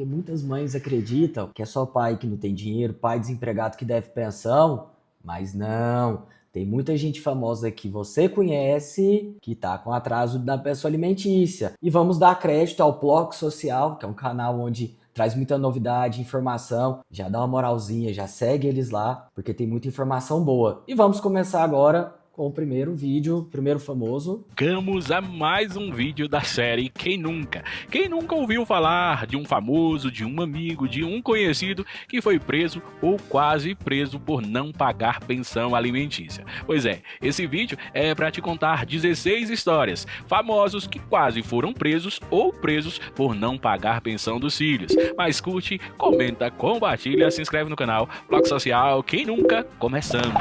Porque muitas mães acreditam que é só pai que não tem dinheiro, pai desempregado que deve pensão, mas não. Tem muita gente famosa que você conhece que tá com atraso da pensão alimentícia. E vamos dar crédito ao Bloco Social, que é um canal onde traz muita novidade, informação. Já dá uma moralzinha, já segue eles lá, porque tem muita informação boa. E vamos começar agora com o primeiro vídeo, o primeiro famoso. Chegamos a mais um vídeo da série Quem Nunca? Quem nunca ouviu falar de um famoso, de um amigo, de um conhecido que foi preso ou quase preso por não pagar pensão alimentícia? Pois é, esse vídeo é para te contar 16 histórias, famosos que quase foram presos ou presos por não pagar pensão dos filhos. Mas curte, comenta, compartilha, se inscreve no canal, Bloco Social Quem Nunca? Começando!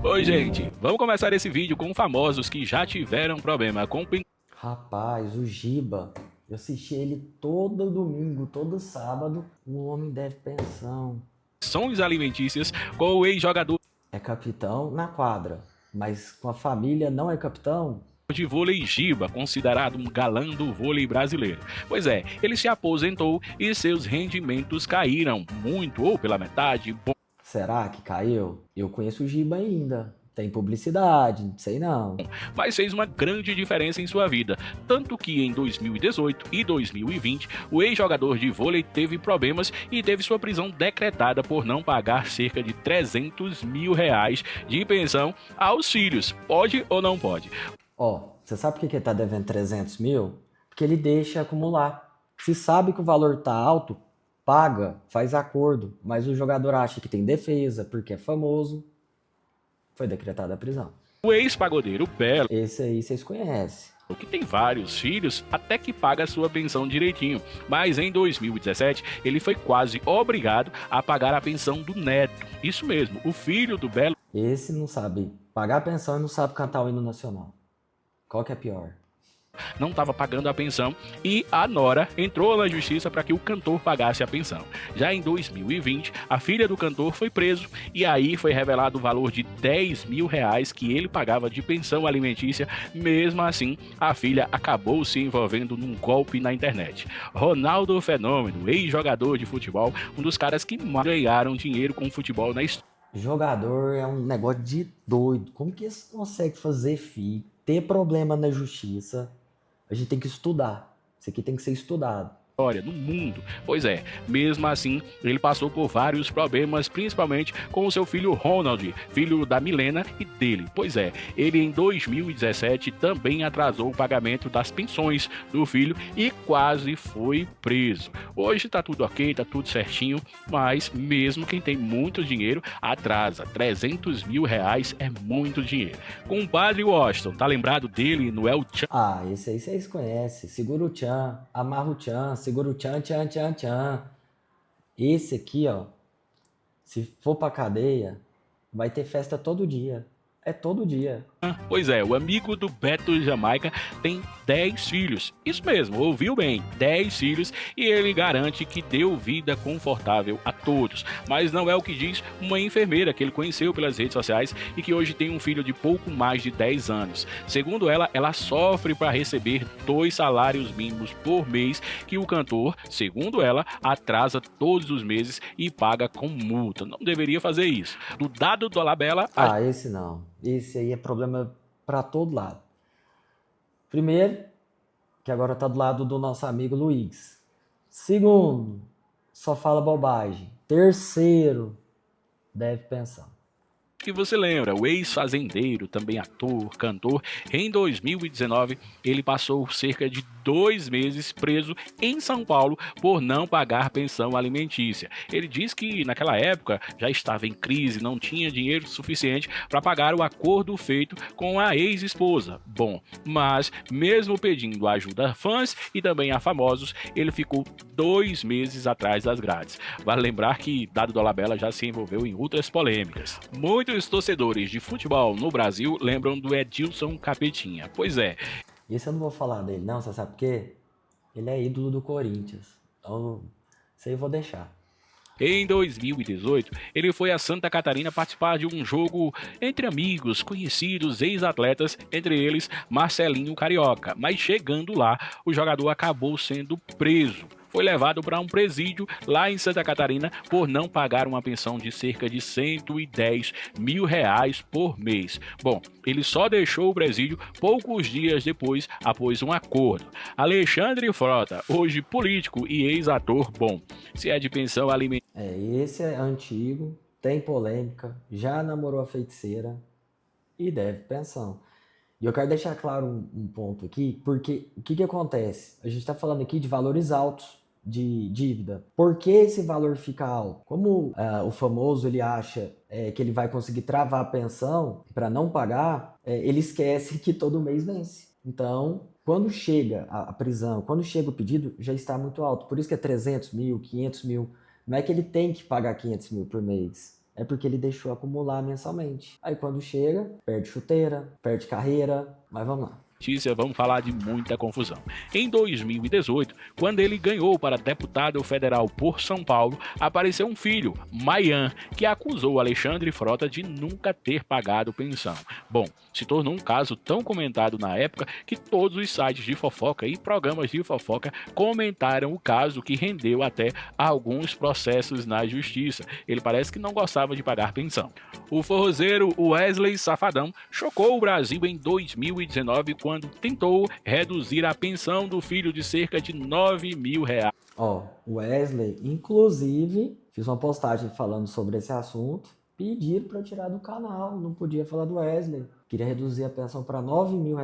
Oi gente, vamos começar esse vídeo com famosos que já tiveram problema com Rapaz, o Giba, eu assisti ele todo domingo, todo sábado. O homem deve pensão. pensões alimentícias com o ex-jogador É capitão na quadra, mas com a família não é capitão? de vôlei Giba, considerado um galã do vôlei brasileiro. Pois é, ele se aposentou e seus rendimentos caíram muito ou pela metade. Será que caiu? Eu conheço o Giba ainda. Tem publicidade, não sei não. Mas fez uma grande diferença em sua vida, tanto que em 2018 e 2020 o ex-jogador de vôlei teve problemas e teve sua prisão decretada por não pagar cerca de 300 mil reais de pensão aos filhos. Pode ou não pode? Ó, você sabe por que ele tá devendo 300 mil? Porque ele deixa acumular. Se sabe que o valor tá alto, paga, faz acordo, mas o jogador acha que tem defesa, porque é famoso, foi decretada a prisão. O ex-pagodeiro Belo, Esse aí vocês conhecem. que tem vários filhos, até que paga sua pensão direitinho. Mas em 2017, ele foi quase obrigado a pagar a pensão do neto. Isso mesmo, o filho do Belo Esse não sabe pagar a pensão e não sabe cantar o hino nacional. Qual que é pior? não estava pagando a pensão e a nora entrou na justiça para que o cantor pagasse a pensão. Já em 2020, a filha do cantor foi preso e aí foi revelado o valor de 10 mil reais que ele pagava de pensão alimentícia. Mesmo assim, a filha acabou se envolvendo num golpe na internet. Ronaldo Fenômeno, ex-jogador de futebol, um dos caras que mais ganharam dinheiro com futebol na história. Jogador é um negócio de doido. Como que eles conseguem fazer FII, ter problema na justiça? A gente tem que estudar. Isso aqui tem que ser estudado. No mundo. Pois é, mesmo assim, ele passou por vários problemas, principalmente com o seu filho Ronald, filho da Milena e dele. Pois é, ele em 2017 também atrasou o pagamento das pensões do filho e quase foi preso. Hoje tá tudo ok, tá tudo certinho, mas mesmo quem tem muito dinheiro atrasa. 300 mil reais é muito dinheiro. Com o padre Washington, tá lembrado dele no El Chan? Ah, esse aí vocês conhecem. Segura o tchan, amarra o tchan, segura o tchan, tchan, tchan, tchan. Esse aqui, ó, se for pra cadeia, vai ter festa todo dia. É todo dia. Pois é, o amigo do Beto Jamaica tem 10 filhos. Isso mesmo, ouviu bem, 10 filhos, e ele garante que deu vida confortável a todos. Mas não é o que diz uma enfermeira que ele conheceu pelas redes sociais e que hoje tem um filho de pouco mais de 10 anos. Segundo ela, ela sofre para receber 2 salários mínimos por mês que o cantor, segundo ela, atrasa todos os meses e paga com multa. Não deveria fazer isso. Do dado do Dolabella, Ah, esse não. Esse aí é problema pra todo lado. Primeiro, que agora tá do lado do nosso amigo Luiz. Segundo, só fala bobagem. Terceiro, deve pensar. que você lembra, o ex-fazendeiro, também ator, cantor, em 2019 ele passou cerca de 2 meses preso em São Paulo por não pagar pensão alimentícia. Ele diz que naquela época já estava em crise, não tinha dinheiro suficiente para pagar o acordo feito com a ex-esposa. Bom, mas mesmo pedindo ajuda a fãs e também a famosos, ele ficou 2 meses atrás das grades. Vale lembrar que Dado Dolabella já se envolveu em outras polêmicas. Muitos torcedores de futebol no Brasil lembram do Edilson Capetinha. Pois é. Esse eu não vou falar dele, não, você sabe por quê? Ele é ídolo do Corinthians. Então, isso aí eu vou deixar. Em 2018, ele foi a Santa Catarina participar de um jogo entre amigos, conhecidos, ex-atletas, entre eles Marcelinho Carioca. Mas chegando lá, o jogador acabou sendo preso. Foi levado para um presídio lá em Santa Catarina por não pagar uma pensão de cerca de R$110 mil por mês. Bom, ele só deixou o presídio poucos dias depois, após um acordo. Alexandre Frota, hoje político e ex-ator, bom, se é de pensão alimentar... Esse é antigo, tem polêmica, já namorou a feiticeira e deve pensão. E eu quero deixar claro um ponto aqui, porque o que acontece? A gente está falando aqui de valores altos de dívida. Por que esse valor fica alto? Como o famoso ele acha que ele vai conseguir travar a pensão para não pagar, ele esquece que todo mês vence. Então, quando chega a prisão, quando chega o pedido, já está muito alto. Por isso que é 300 mil, 500 mil. Não é que ele tem que pagar 500 mil por mês. É porque ele deixou acumular mensalmente. Aí quando chega, perde chuteira, perde carreira, mas vamos lá. Vamos falar de muita confusão. Em 2018, quando ele ganhou para deputado federal por São Paulo, apareceu um filho, Mayan, que acusou Alexandre Frota de nunca ter pagado pensão. Bom, se tornou um caso tão comentado na época que todos os sites de fofoca e programas de fofoca comentaram o caso, que rendeu até alguns processos na justiça. Ele parece que não gostava de pagar pensão. O forrozeiro Wesley Safadão chocou o Brasil em 2019 quando tentou reduzir a pensão do filho de cerca de R$9 mil. O Wesley, inclusive, fiz uma postagem falando sobre esse assunto, pediram para tirar do canal, não podia falar do Wesley, queria reduzir a pensão para R$9 mil.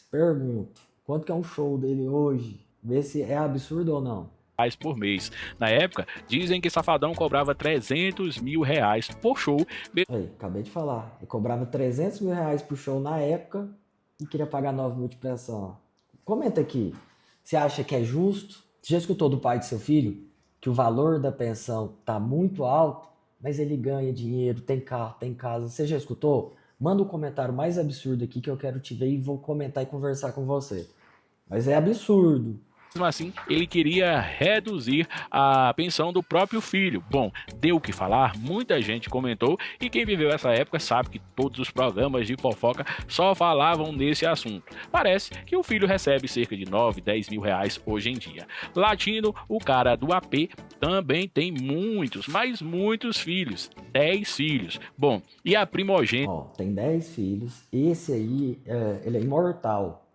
Pergunto, quanto que é um show dele hoje? Vê se é absurdo ou não. Por mês. Na época, dizem que Safadão cobrava R$300 mil por show. Acabei de falar, ele cobrava R$300 mil por show na época e queria pagar 9 mil de pensão. Comenta aqui, você acha que é justo? Você já escutou do pai de seu filho que o valor da pensão tá muito alto, mas ele ganha dinheiro, tem carro, tem casa? Você já escutou? Manda um comentário mais absurdo aqui que eu quero te ver e vou comentar e conversar com você. Mas é absurdo. Mesmo assim, ele queria reduzir a pensão do próprio filho. Bom, deu o que falar, muita gente comentou, e quem viveu essa época sabe que todos os programas de fofoca só falavam nesse assunto. Parece que o filho recebe cerca de 9, 10 mil reais hoje em dia. Latino, o cara do AP, também tem muitos, mas muitos filhos. 10 filhos. Bom, e a primogênita... Tem 10 filhos. Esse aí, ele é imortal.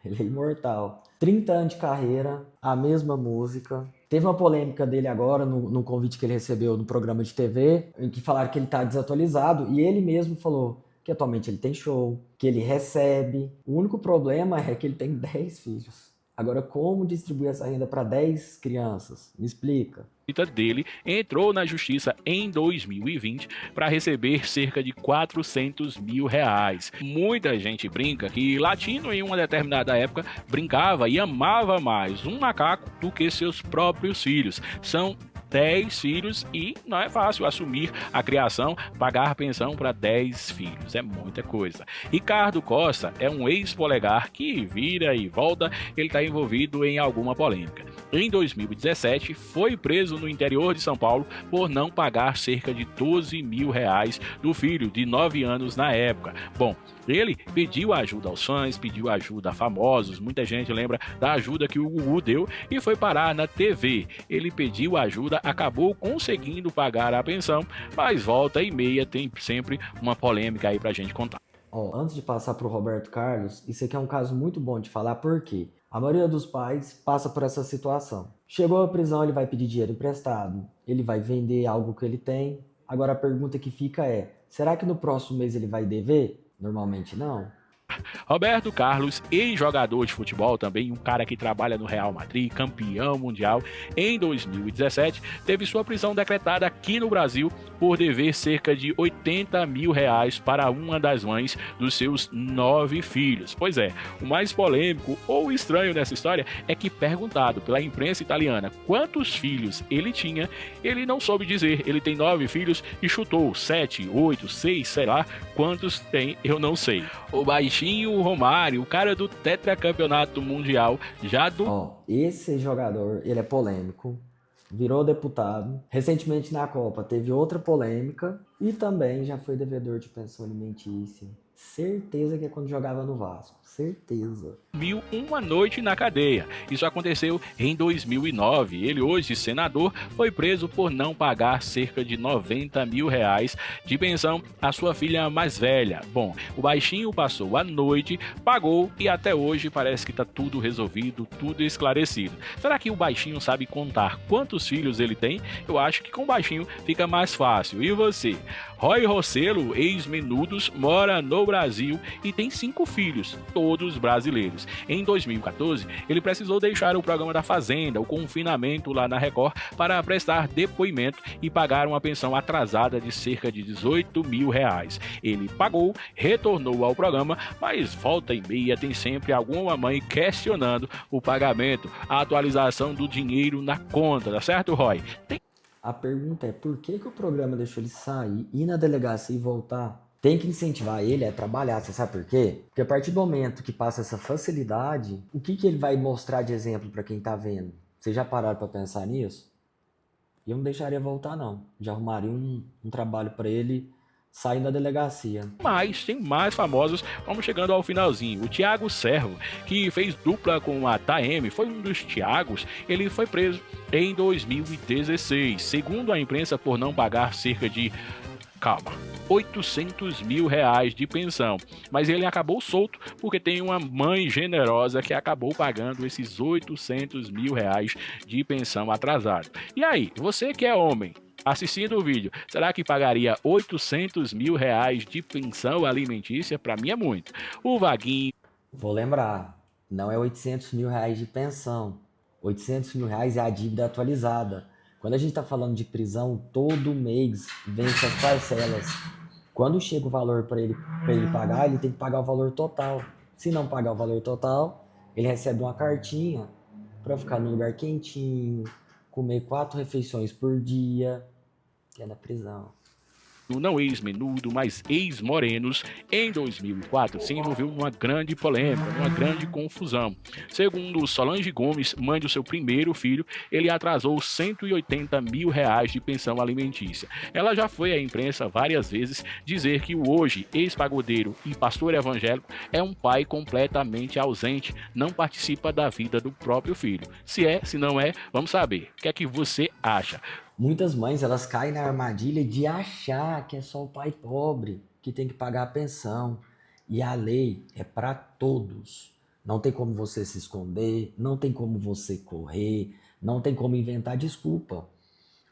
Ele é imortal. 30 anos de carreira, a mesma música. Teve uma polêmica dele agora no convite que ele recebeu no programa de TV, em que falaram que ele está desatualizado, e ele mesmo falou que atualmente ele tem show, que ele recebe. O único problema é que ele tem 10 filhos. Agora, como distribuir essa renda para 10 crianças? Me explica. Dele entrou na justiça em 2020 para receber cerca de R$400 mil. Muita gente brinca que Latino, em uma determinada época, brincava e amava mais um macaco do que seus próprios filhos. São 10 filhos e não é fácil assumir a criação, pagar pensão para 10 filhos, é muita coisa. Ricardo Costa é um ex-polegar que vira e volta, ele está envolvido em alguma polêmica. Em 2017, foi preso no interior de São Paulo por não pagar cerca de R$12 mil do filho de 9 anos na época. Bom, ele pediu ajuda aos fãs, pediu ajuda a famosos, muita gente lembra da ajuda que o Gugu deu e foi parar na TV. Ele pediu ajuda, acabou conseguindo pagar a pensão, mas volta e meia tem sempre uma polêmica aí pra gente contar. Antes de passar pro Roberto Carlos, isso aqui é um caso muito bom de falar, porque a maioria dos pais passa por essa situação. Chegou à prisão, ele vai pedir dinheiro emprestado, ele vai vender algo que ele tem. Agora a pergunta que fica é, será que no próximo mês ele vai dever? Normalmente não. Roberto Carlos, ex-jogador de futebol, também um cara que trabalha no Real Madrid, campeão mundial, em 2017, teve sua prisão decretada aqui no Brasil por dever cerca de R$80 mil para uma das mães dos seus 9 filhos. Pois é, o mais polêmico ou estranho dessa história é que, perguntado pela imprensa italiana quantos filhos ele tinha, ele não soube dizer. Ele tem 9 filhos e chutou 7, 8, 6, sei lá quantos tem, eu não sei. O baixinho Romário, o cara do tetracampeonato mundial, já do... Esse jogador, ele é polêmico. virou deputado. Recentemente na Copa teve outra polêmica e também já foi devedor de pensão alimentícia. Certeza que é quando jogava no Vasco. Certeza. Uma noite na cadeia. Isso aconteceu em 2009. Ele, hoje senador, foi preso por não pagar cerca de 90 mil reais de pensão à sua filha mais velha. Bom, o baixinho passou a noite, pagou e até hoje parece que está tudo resolvido, tudo esclarecido. Será que o baixinho sabe contar quantos filhos ele tem? Eu acho que com o baixinho fica mais fácil. E você? Roy Rossello, ex-Menudos, mora no Brasil e tem 5 filhos, todos brasileiros. Em 2014, ele precisou deixar o programa da Fazenda, o confinamento lá na Record, para prestar depoimento e pagar uma pensão atrasada de cerca de 18 mil reais. Ele pagou, retornou ao programa, mas volta e meia tem sempre alguma mãe questionando o pagamento, a atualização do dinheiro na conta, tá certo, Roy? A pergunta é por que o programa deixou ele sair, ir na delegacia e voltar? Tem que incentivar ele a trabalhar, você sabe por quê? Porque a partir do momento que passa essa facilidade, o que ele vai mostrar de exemplo para quem tá vendo? Vocês já pararam para pensar nisso? Eu não deixaria voltar não, já arrumaria um trabalho para ele sair da delegacia. Mas tem mais famosos, vamos chegando ao finalzinho. O Thiago Servo, que fez dupla com a Taeme, foi um dos Thiagos. Ele foi preso em 2016, segundo a imprensa, por não pagar cerca de 800 mil reais de pensão, mas ele acabou solto porque tem uma mãe generosa que acabou pagando esses 800 mil reais de pensão atrasada. E aí, você que é homem, assistindo o vídeo, será que pagaria 800 mil reais de pensão alimentícia? Para mim é muito. O Vaguinho... Vou lembrar, não é 800 mil reais de pensão, 800 mil reais é a dívida atualizada. Quando a gente está falando de prisão, todo mês vence as parcelas. Quando chega o valor para ele pagar, ele tem que pagar o valor total. Se não pagar o valor total, ele recebe uma cartinha para ficar num lugar quentinho, comer 4 refeições por dia, que é na prisão. Não ex-Menudo, mas ex-Morenos, em 2004 se envolveu numa grande polêmica, numa grande confusão. Segundo Solange Gomes, mãe do seu primeiro filho, ele atrasou 180 mil reais de pensão alimentícia. Ela já foi à imprensa várias vezes dizer que o hoje ex-pagodeiro e pastor evangélico é um pai completamente ausente, não participa da vida do próprio filho. Se é, se não é, vamos saber. O que é que você acha? Muitas mães, elas caem na armadilha de achar que é só o pai pobre que tem que pagar a pensão. E a lei é para todos. Não tem como você se esconder, não tem como você correr, não tem como inventar desculpa.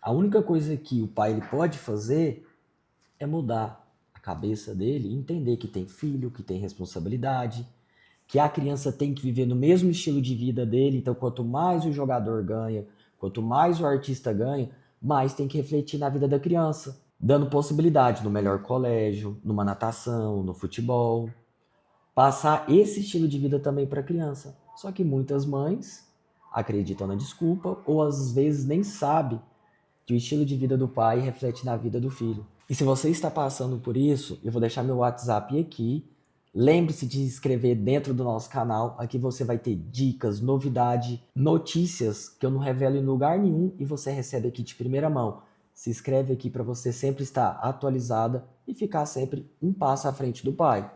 A única coisa que o pai ele pode fazer é mudar a cabeça dele e entender que tem filho, que tem responsabilidade, que a criança tem que viver no mesmo estilo de vida dele. Então, quanto mais o jogador ganha, quanto mais o artista ganha, mais tem que refletir na vida da criança, dando possibilidade no melhor colégio, numa natação, no futebol. Passar esse estilo de vida também para a criança. Só que muitas mães acreditam na desculpa ou às vezes nem sabem que o estilo de vida do pai reflete na vida do filho. E se você está passando por isso, eu vou deixar meu WhatsApp aqui. Lembre-se de se inscrever dentro do nosso canal. Aqui você vai ter dicas, novidade, notícias que eu não revelo em lugar nenhum e você recebe aqui de primeira mão. Se inscreve aqui para você sempre estar atualizada e ficar sempre um passo à frente do pai.